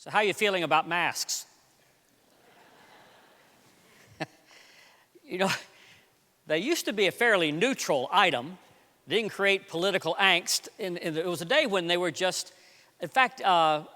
So how are you feeling about masks? You know, they used to be a fairly neutral item. Didn't create political angst. It was a day when they were just, in fact,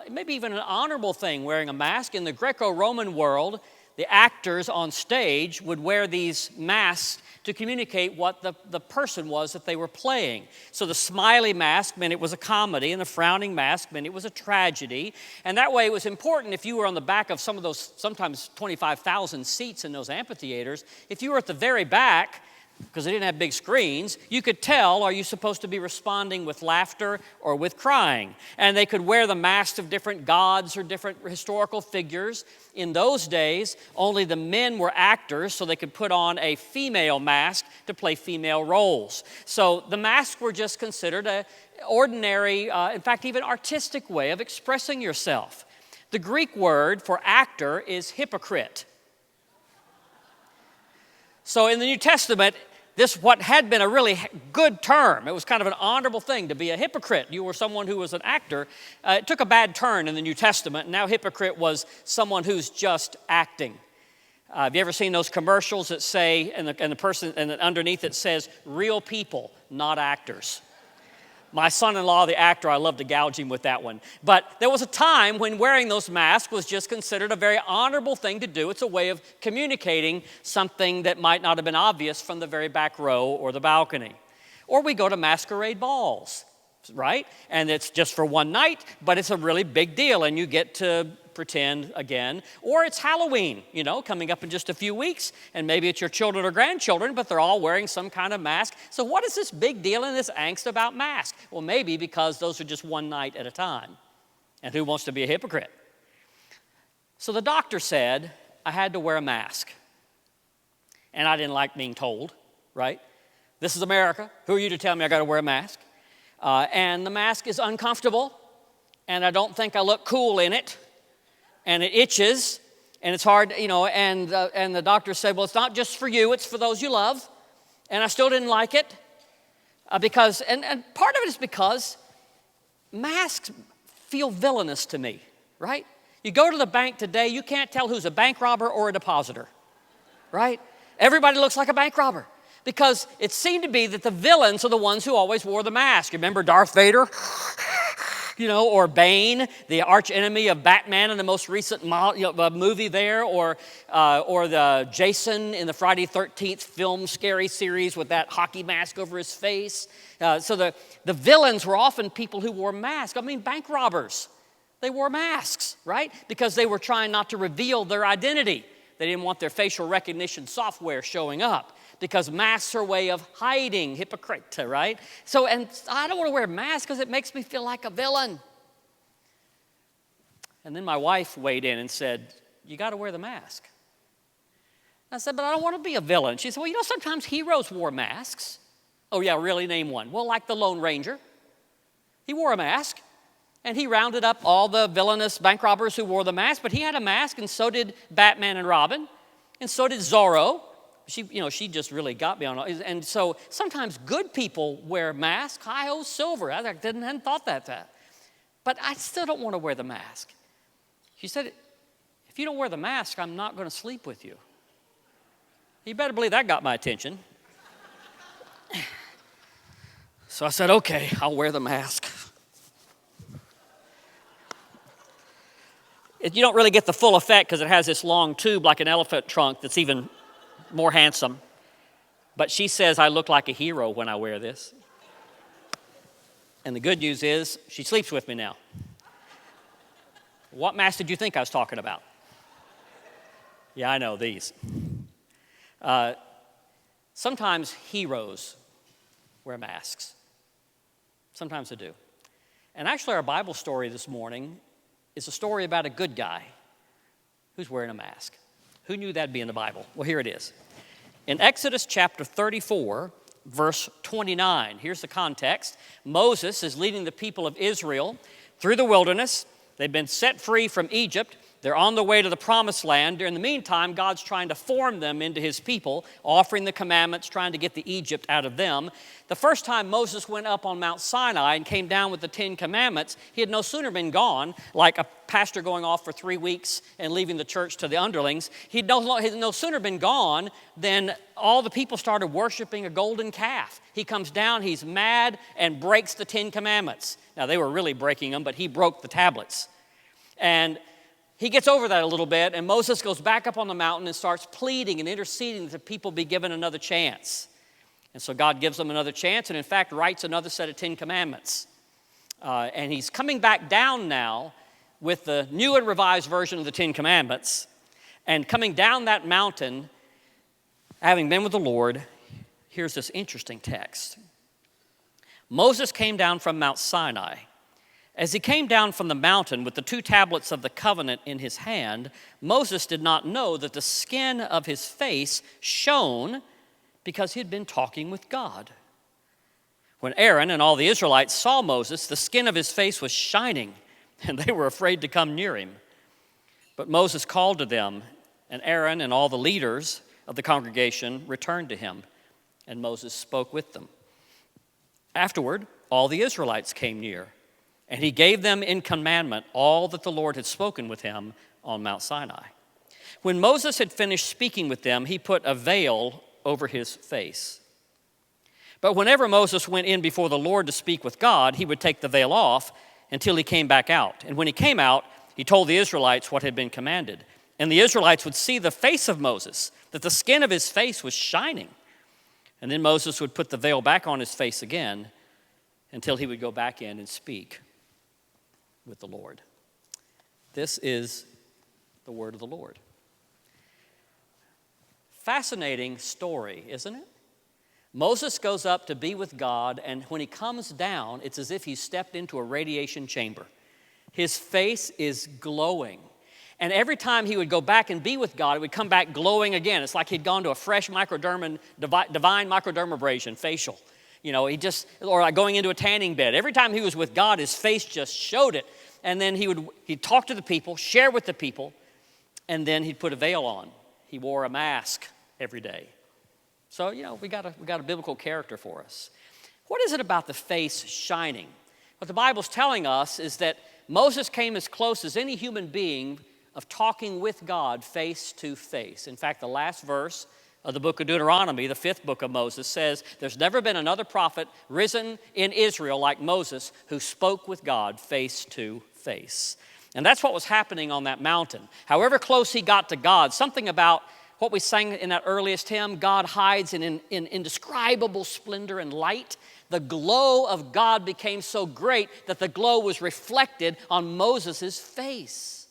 maybe even an honorable thing, wearing a mask. In the Greco-Roman world, the actors on stage would wear these masks to communicate what the person was that they were playing. So the smiley mask meant it was a comedy, and the frowning mask meant it was a tragedy. And that way it was important if you were on the back of some of those, sometimes 25,000 seats in those amphitheaters, if you were at the very back, because they didn't have big screens, you could tell, are you supposed to be responding with laughter or with crying? And they could wear the masks of different gods or different historical figures. In those days, only the men were actors, so they could put on a female mask to play female roles. So the masks were just considered an ordinary, in fact, even artistic way of expressing yourself. The Greek word for actor is hypocrite. So in the New Testament, this what had been a really good term. It was kind of an honorable thing to be a hypocrite. You were someone who was an actor. It took a bad turn in the New Testament. Now hypocrite was someone who's just acting. Have you ever seen those commercials that say, and the person, and underneath it says, real people, not actors? My son-in-law, the actor, I love to gouge him with that one. But there was a time when wearing those masks was just considered a very honorable thing to do. It's a way of communicating something that might not have been obvious from the very back row or the balcony. Or we go to masquerade balls, right? And it's just for one night, but it's a really big deal, and you get to pretend again. Or it's Halloween, coming up in just a few weeks, and maybe it's your children or grandchildren, but they're all wearing some kind of mask. So what is this big deal and this angst about masks? Well, maybe because those are just one night at a time. And who wants to be a hypocrite? So the doctor said I had to wear a mask. And I didn't like being told, right? This is America. Who are you to tell me I got to wear a mask? And the mask is uncomfortable, and I don't think I look cool in it. And it itches, and it's hard, and the doctor said, well, it's not just for you, it's for those you love. And I still didn't like it because, and part of it is because masks feel villainous to me, right? You go to the bank today, you can't tell who's a bank robber or a depositor, right? Everybody looks like a bank robber because it seemed to be that the villains are the ones who always wore the mask. You remember Darth Vader? Or Bane, the arch enemy of Batman in the most recent movie there, or the Jason in the Friday 13th film scary series with that hockey mask over his face. So the villains were often people who wore masks. I mean, bank robbers, they wore masks, right? Because they were trying not to reveal their identity. They didn't want their facial recognition software showing up. Because masks are a way of hiding, hypocrite, right? So, and I don't want to wear a mask because it makes me feel like a villain. And then my wife weighed in and said, you got to wear the mask. I said, but I don't want to be a villain. She said, well, sometimes heroes wore masks. Oh, yeah, really? Name one. Well, like the Lone Ranger. He wore a mask, and he rounded up all the villainous bank robbers who wore the mask, but he had a mask, and so did Batman and Robin, and so did Zorro. She just really got me on it. And so sometimes good people wear masks. Hi-ho, silver. I hadn't thought that. But I still don't want to wear the mask. She said, if you don't wear the mask, I'm not going to sleep with you. You better believe that got my attention. So I said, okay, I'll wear the mask. You don't really get the full effect because it has this long tube like an elephant trunk that's even more handsome. But she says I look like a hero when I wear this. And the good news is she sleeps with me now. What mask did you think I was talking about? Yeah, I know, these. Sometimes heroes wear masks. Sometimes they do. And actually our Bible story this morning is a story about a good guy who's wearing a mask. Who knew that'd be in the Bible? Well, here it is. In Exodus chapter 34, verse 29, here's the context. Moses is leading the people of Israel through the wilderness. They've been set free from Egypt. They're on the way to the promised land. In the meantime, God's trying to form them into his people, offering the commandments, trying to get the Egypt out of them. The first time Moses went up on Mount Sinai and came down with the 10 Commandments, he had no sooner been gone, like a pastor going off for 3 weeks and leaving the church to the underlings. He'd no sooner been gone than all the people started worshiping a golden calf. He comes down, he's mad, and breaks the 10 Commandments. Now, they were really breaking them, but he broke the tablets. And he gets over that a little bit, and Moses goes back up on the mountain and starts pleading and interceding that the people be given another chance. And so God gives them another chance and, in fact, writes another set of 10 Commandments. And he's coming back down now with the new and revised version of the 10 Commandments. And coming down that mountain, having been with the Lord, here's this interesting text. Moses came down from Mount Sinai. As he came down from the mountain with the 2 tablets of the covenant in his hand, Moses did not know that the skin of his face shone because he had been talking with God. When Aaron and all the Israelites saw Moses, the skin of his face was shining, and they were afraid to come near him. But Moses called to them, and Aaron and all the leaders of the congregation returned to him, and Moses spoke with them. Afterward, all the Israelites came near, and he gave them in commandment all that the Lord had spoken with him on Mount Sinai. When Moses had finished speaking with them, he put a veil over his face. But whenever Moses went in before the Lord to speak with God, he would take the veil off until he came back out. And when he came out, he told the Israelites what had been commanded. And the Israelites would see the face of Moses, that the skin of his face was shining. And then Moses would put the veil back on his face again until he would go back in and speak with the Lord. This is the word of the Lord. Fascinating story, isn't it? Moses goes up to be with God, and when he comes down, it's as if he stepped into a radiation chamber. His face is glowing. And every time he would go back and be with God, it would come back glowing again. It's like he'd gone to a fresh divine microdermabrasion, facial. Or like going into a tanning bed. Every time he was with God, his face just showed it. And then he'd talk to the people, share with the people, and then he'd put a veil on. He wore a mask every day. So, we got a biblical character for us. What is it about the face shining? What the Bible's telling us is that Moses came as close as any human being of talking with God face to face. In fact, the last verse of the book of Deuteronomy, the 5th book of Moses, says, there's never been another prophet risen in Israel like Moses who spoke with God face to face. And that's what was happening on that mountain. However close he got to God, something about what we sang in that earliest hymn, God hides in indescribable splendor and light. The glow of God became so great that the glow was reflected on Moses' face.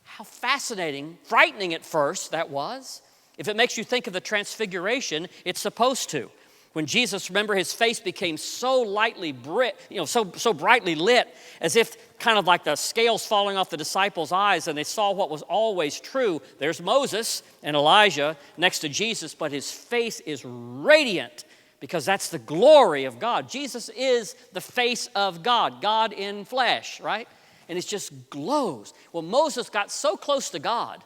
How fascinating, frightening at first that was. If it makes you think of the transfiguration, it's supposed to. When Jesus, remember, his face became so so brightly lit, as if kind of like the scales falling off the disciples' eyes, and they saw what was always true. There's Moses and Elijah next to Jesus, but his face is radiant because that's the glory of God. Jesus is the face of God, God in flesh, right? And it just glows. Well, Moses got so close to God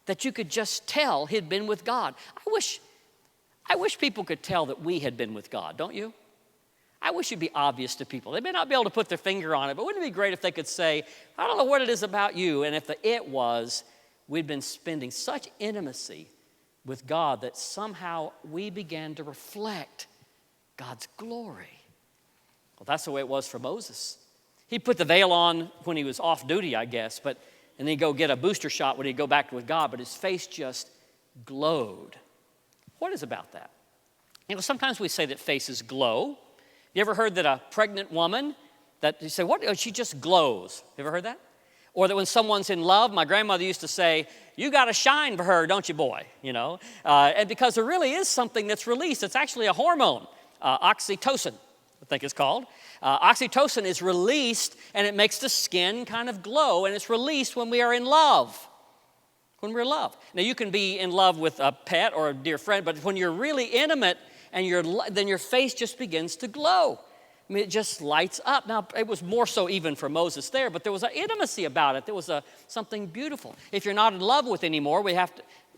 that you could just tell he'd been with God. I wish people could tell that we had been with God, don't you? I wish it'd be obvious to people. They may not be able to put their finger on it, but wouldn't it be great if they could say, I don't know what it is about you, and if the it was, we'd been spending such intimacy with God that somehow we began to reflect God's glory. Well, that's the way it was for Moses. He put the veil on when he was off duty, I guess, and then he'd go get a booster shot when he'd go back with God, but his face just glowed. What is about that? Sometimes we say that faces glow. You ever heard that a pregnant woman, that you say, what? Oh, she just glows. You ever heard that? Or that when someone's in love, my grandmother used to say, you got to shine for her, don't you, boy? And because there really is something that's released. It's actually a hormone, oxytocin, I think it's called. Oxytocin is released, and it makes the skin kind of glow, and it's released when we are in love. When we're in love. Now, you can be in love with a pet or a dear friend, but when you're really intimate, then your face just begins to glow. I mean, it just lights up. Now, it was more so even for Moses there, but there was an intimacy about it. There was something beautiful. If you're not in love with anymore,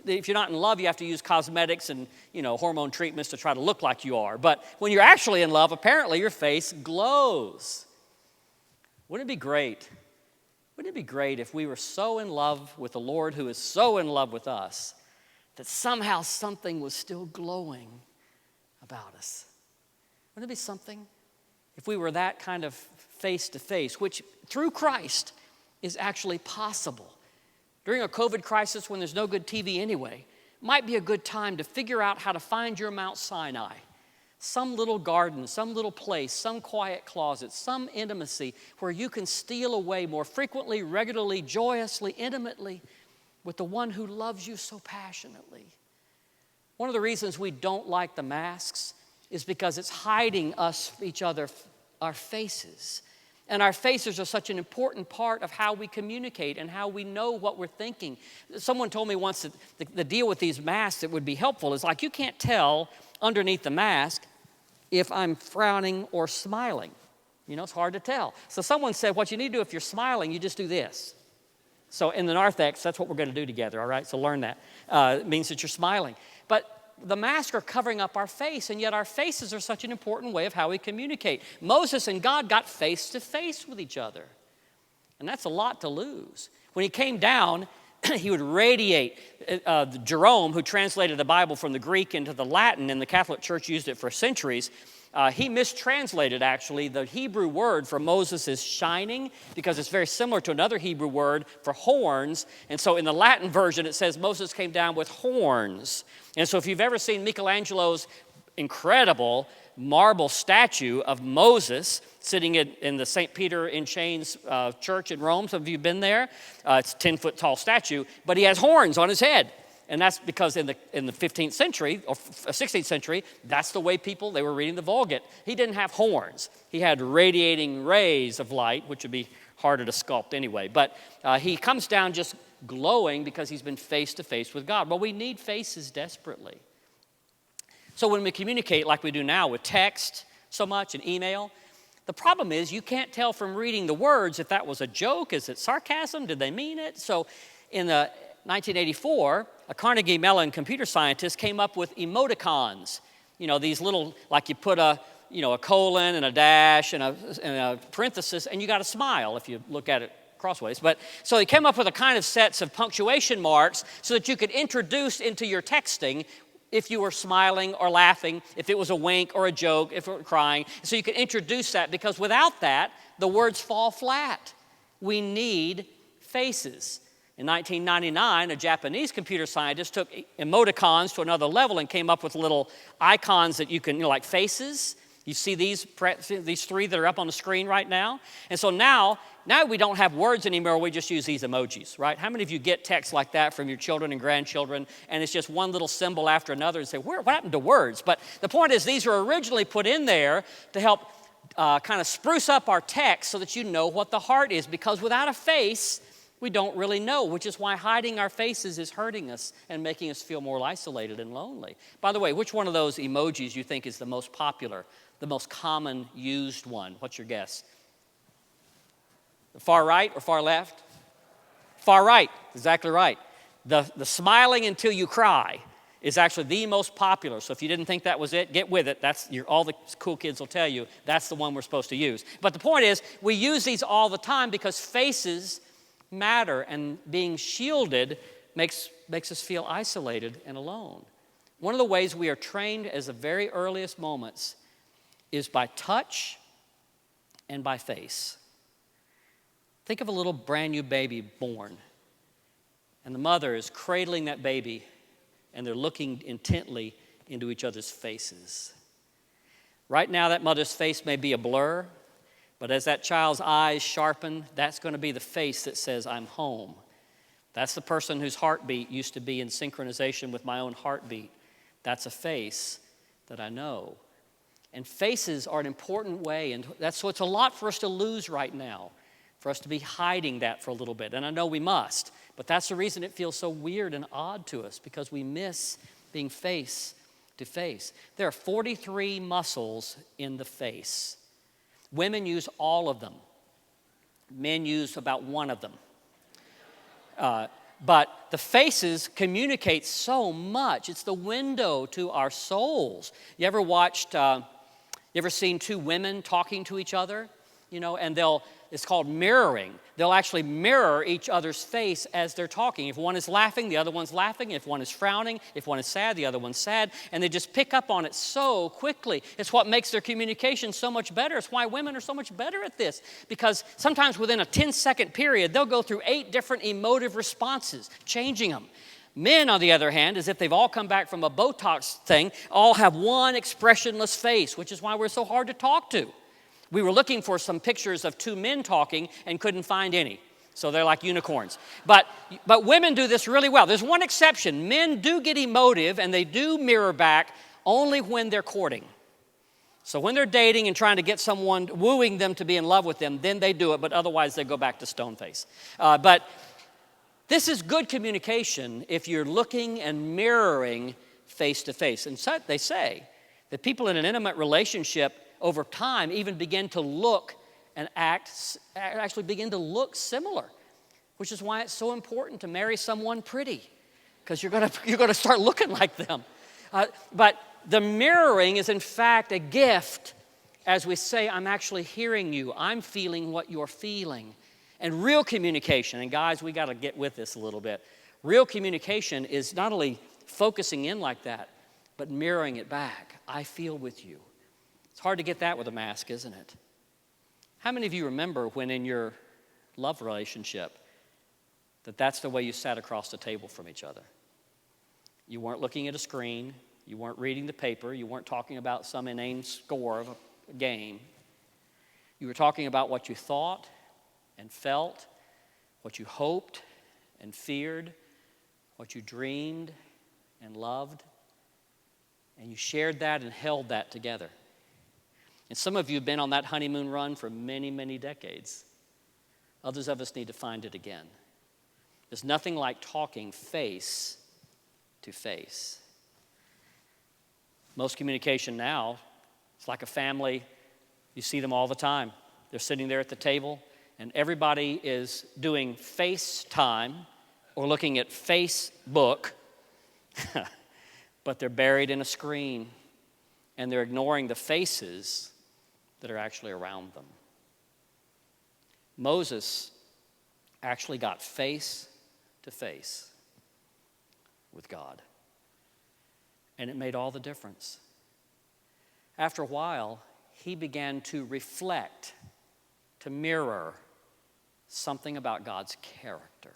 if you're not in love, you have to use cosmetics and, hormone treatments to try to look like you are. But when you're actually in love, apparently your face glows. Wouldn't it be great? Wouldn't it be great if we were so in love with the Lord who is so in love with us that somehow something was still glowing about us? Wouldn't it be something? If we were that kind of face-to-face, which through Christ is actually possible. During a COVID crisis when there's no good TV anyway, might be a good time to figure out how to find your Mount Sinai. Some little garden, some little place, some quiet closet, some intimacy where you can steal away more frequently, regularly, joyously, intimately with the one who loves you so passionately. One of the reasons we don't like the masks is because it's hiding us, each other, our faces. And our faces are such an important part of how we communicate and how we know what we're thinking. Someone told me once that the deal with these masks that would be helpful is like you can't tell underneath the mask if I'm frowning or smiling. It's hard to tell. So someone said what you need to do if you're smiling, you just do this. So in the narthex, that's what we're going to do together, all right? So learn that. It means that you're smiling. But the masks are covering up our face, and yet our faces are such an important way of how we communicate. Moses and God got face to face with each other, and that's a lot to lose. When he came down, he would radiate. Jerome, who translated the Bible from the Greek into the Latin, and the Catholic Church used it for centuries, he mistranslated, actually, the Hebrew word for Moses is shining because it's very similar to another Hebrew word for horns. And so in the Latin version, it says Moses came down with horns. And so if you've ever seen Michelangelo's incredible marble statue of Moses sitting in the St. Peter in Chains church in Rome, some of you have been there. It's a 10-foot tall statue, but he has horns on his head. And that's because in the 15th century or 16th century, that's the way they were reading the Vulgate. He didn't have horns. He had radiating rays of light, which would be harder to sculpt anyway. But he comes down just glowing because he's been face to face with God. Well, we need faces desperately. So when we communicate like we do now with text so much and email, the problem is you can't tell from reading the words if that was a joke, is it sarcasm, did they mean it? So in 1984, a Carnegie Mellon computer scientist came up with emoticons. These little, like you put a colon and a dash and a parenthesis, and you got a smile if you look at it crossways. But so he came up with a kind of sets of punctuation marks so that you could introduce into your texting if you were smiling or laughing, if it was a wink or a joke, if you were crying. So you could introduce that, because without that, the words fall flat. We need faces. In 1999, a Japanese computer scientist took emoticons to another level and came up with little icons that you can, like faces. You see these three that are up on the screen right now? And so now we don't have words anymore, we just use these emojis, right? How many of you get texts like that from your children and grandchildren, and it's just one little symbol after another, and say, what happened to words? But the point is, these were originally put in there to help kind of spruce up our text so that you know what the heart is, because without a face, we don't really know, which is why hiding our faces is hurting us and making us feel more isolated and lonely. By the way, which one of those emojis you think is the most popular, the most common used one? What's your guess? The far right or far left? Far right, exactly right. The smiling until you cry is actually the most popular. So if you didn't think that was it, get with it. All the cool kids will tell you that's the one we're supposed to use. But the point is, we use these all the time because faces matter, and being shielded makes us feel isolated and alone. One of the ways we are trained as the very earliest moments is by touch and by face. Think of a little brand new baby born, and the mother is cradling that baby, and they're looking intently into each other's faces. Right now, that mother's face may be a blur, but as that child's eyes sharpen, that's going to be the face that says, I'm home. That's the person whose heartbeat used to be in synchronization with my own heartbeat. That's a face that I know. And faces are an important way, and so it's a lot for us to lose right now, for us to be hiding that for a little bit. And I know we must, but that's the reason it feels so weird and odd to us, because we miss being face to face. There are 43 muscles in the face. Women use all of them. Men use about one of them. But the faces communicate so much. It's the window to our souls. You ever seen two women talking to each other? And it's called mirroring. They'll actually mirror each other's face as they're talking. If one is laughing, the other one's laughing. If one is frowning, if one is sad, the other one's sad. And they just pick up on it so quickly. It's what makes their communication so much better. It's why women are so much better at this. Because sometimes within a 10-second period, they'll go through 8 different emotive responses, changing them. Men, on the other hand, as if they've all come back from a Botox thing, all have one expressionless face, which is why we're so hard to talk to. We were looking for some pictures of 2 men talking and couldn't find any. So they're like unicorns. But women do this really well. There's one exception. Men do get emotive and they do mirror back only when they're courting. So when they're dating and trying to get someone, wooing them to be in love with them, then they do it, but otherwise they go back to stone face. But this is good communication if you're looking and mirroring face to face. And so they say that people in an intimate relationship over time even begin to look and actually begin to look similar, which is why it's so important to marry someone pretty, because you're gonna start looking like them. But the mirroring is in fact a gift as we say, I'm actually hearing you, I'm feeling what you're feeling. And real communication, and guys, we gotta get with this a little bit. Real communication is not only focusing in like that, but mirroring it back. I feel with you. It's hard to get that with a mask, isn't it? How many of you remember when in your love relationship that's the way you sat across the table from each other? You weren't looking at a screen. You weren't reading the paper. You weren't talking about some inane score of a game. You were talking about what you thought and felt, what you hoped and feared, what you dreamed and loved. And you shared that and held that together. And some of you have been on that honeymoon run for many, many decades. Others of us need to find it again. There's nothing like talking face to face. Most communication now, it's like a family. You see them all the time. They're sitting there at the table, and everybody is doing FaceTime or looking at Facebook, but they're buried in a screen, and they're ignoring the faces that are actually around them. Moses actually got face to face with God, and it made all the difference. After a while, he began to reflect, to mirror something about God's character,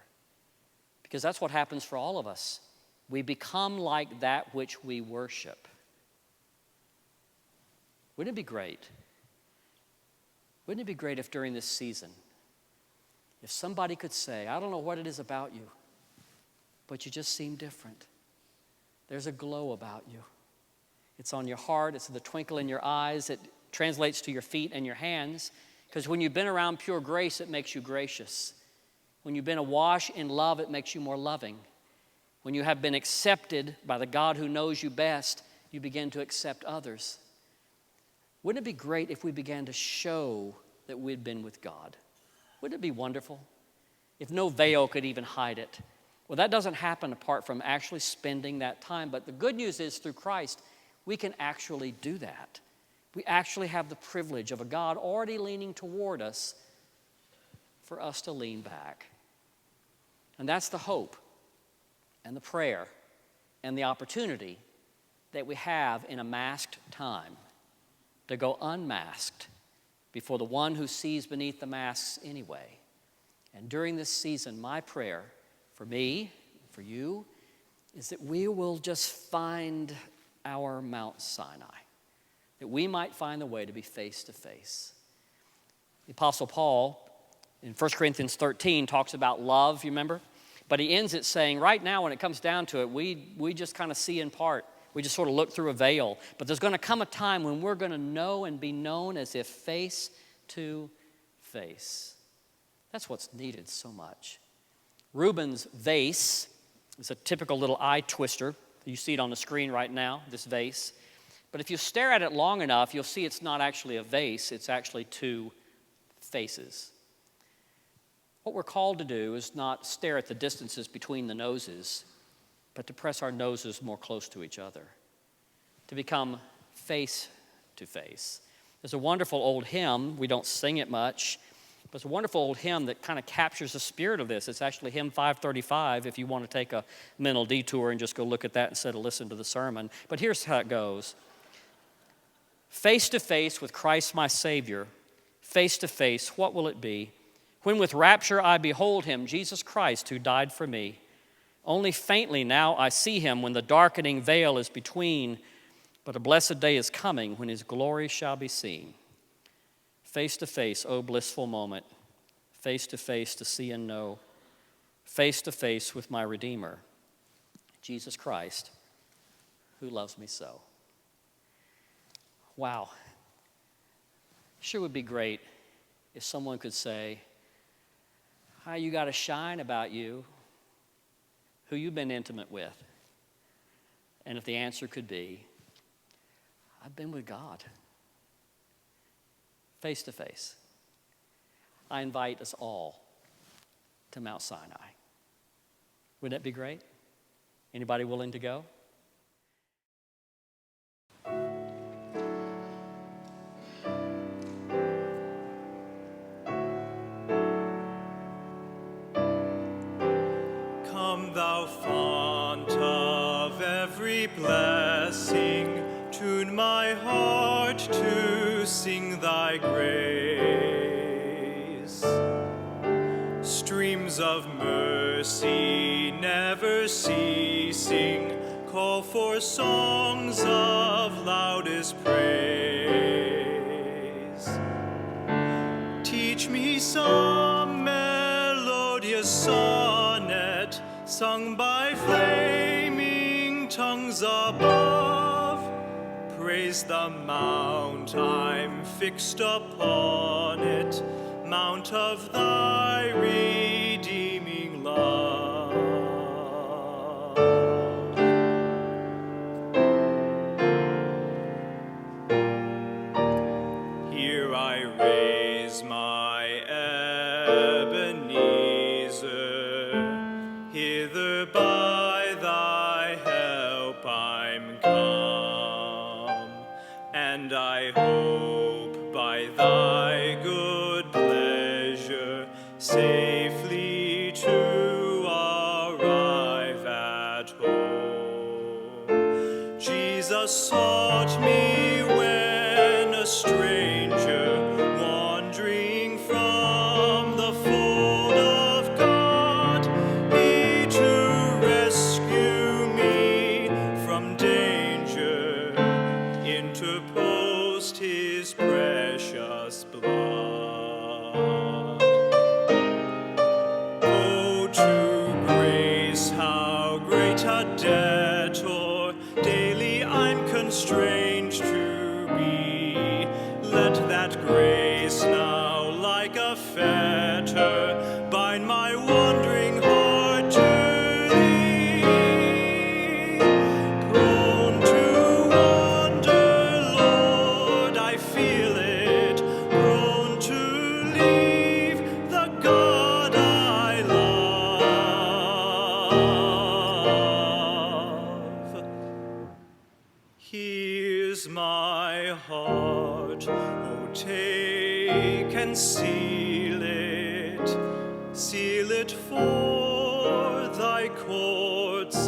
because that's what happens for all of us. We become like that which we worship. Wouldn't it be great? Wouldn't it be great if during this season, if somebody could say, I don't know what it is about you, but you just seem different. There's a glow about you. It's on your heart. It's the twinkle in your eyes. It translates to your feet and your hands. Because when you've been around pure grace, it makes you gracious. When you've been awash in love, it makes you more loving. When you have been accepted by the God who knows you best, you begin to accept others. Wouldn't it be great if we began to show that we'd been with God? Wouldn't it be wonderful if no veil could even hide it? Well, that doesn't happen apart from actually spending that time. But the good news is through Christ, we can actually do that. We actually have the privilege of a God already leaning toward us for us to lean back. And that's the hope and the prayer and the opportunity that we have in a masked time to go unmasked before the one who sees beneath the masks anyway. And during this season, my prayer for me, for you, is that we will just find our Mount Sinai, that we might find the way to be face to face. The Apostle Paul in 1 Corinthians 13 talks about love, you remember? But he ends it saying, right now when it comes down to it, we just kind of see in part. We just sort of look through a veil. But there's going to come a time when we're going to know and be known as if face to face. That's what's needed so much. Reuben's vase is a typical little eye twister. You see it on the screen right now, this vase. But if you stare at it long enough, you'll see it's not actually a vase, it's actually two faces. What we're called to do is not stare at the distances between the noses, but to press our noses more close to each other, to become face to face. There's a wonderful old hymn, we don't sing it much, but it's a wonderful old hymn that kind of captures the spirit of this. It's actually hymn 535 if you want to take a mental detour and just go look at that instead of listen to the sermon. But here's how it goes. Face to face with Christ my Savior, face to face, what will it be? When with rapture I behold him, Jesus Christ, who died for me. Only faintly now I see him when the darkening veil is between, but a blessed day is coming when his glory shall be seen. Face to face, oh blissful moment, face to face to see and know, face to face with my Redeemer, Jesus Christ, who loves me so. Wow. Sure would be great if someone could say, how you got a shine about you, who you've been intimate with. And if the answer could be, I've been with God. Face to face. I invite us all to Mount Sinai. Wouldn't that be great? Anybody willing to go? Come thou font of every blessing, tune my heart to sing thy grace. Streams of mercy never ceasing, call for songs of loudest praise. Teach me some melodious sonnet, sung by flaming tongues above. Praise the mount I'm fixed upon it, mount of thy redeeming love. Here I raise my Ebenezer, hither by thy help I'm come, and I hope by thy good pleasure safely to arrive at home. Jesus sought me when a stranger, wandering from the fold of God, he to rescue me from danger interposed his precious blood. Oh, to grace, how great a debtor daily I'm constrained to be. Let that grace now, like a fetter, bind my wandering heart to thee. Prone to wander, Lord, I feel it, prone to leave the God I love. Here's my heart, oh, take and seal it, for thy courts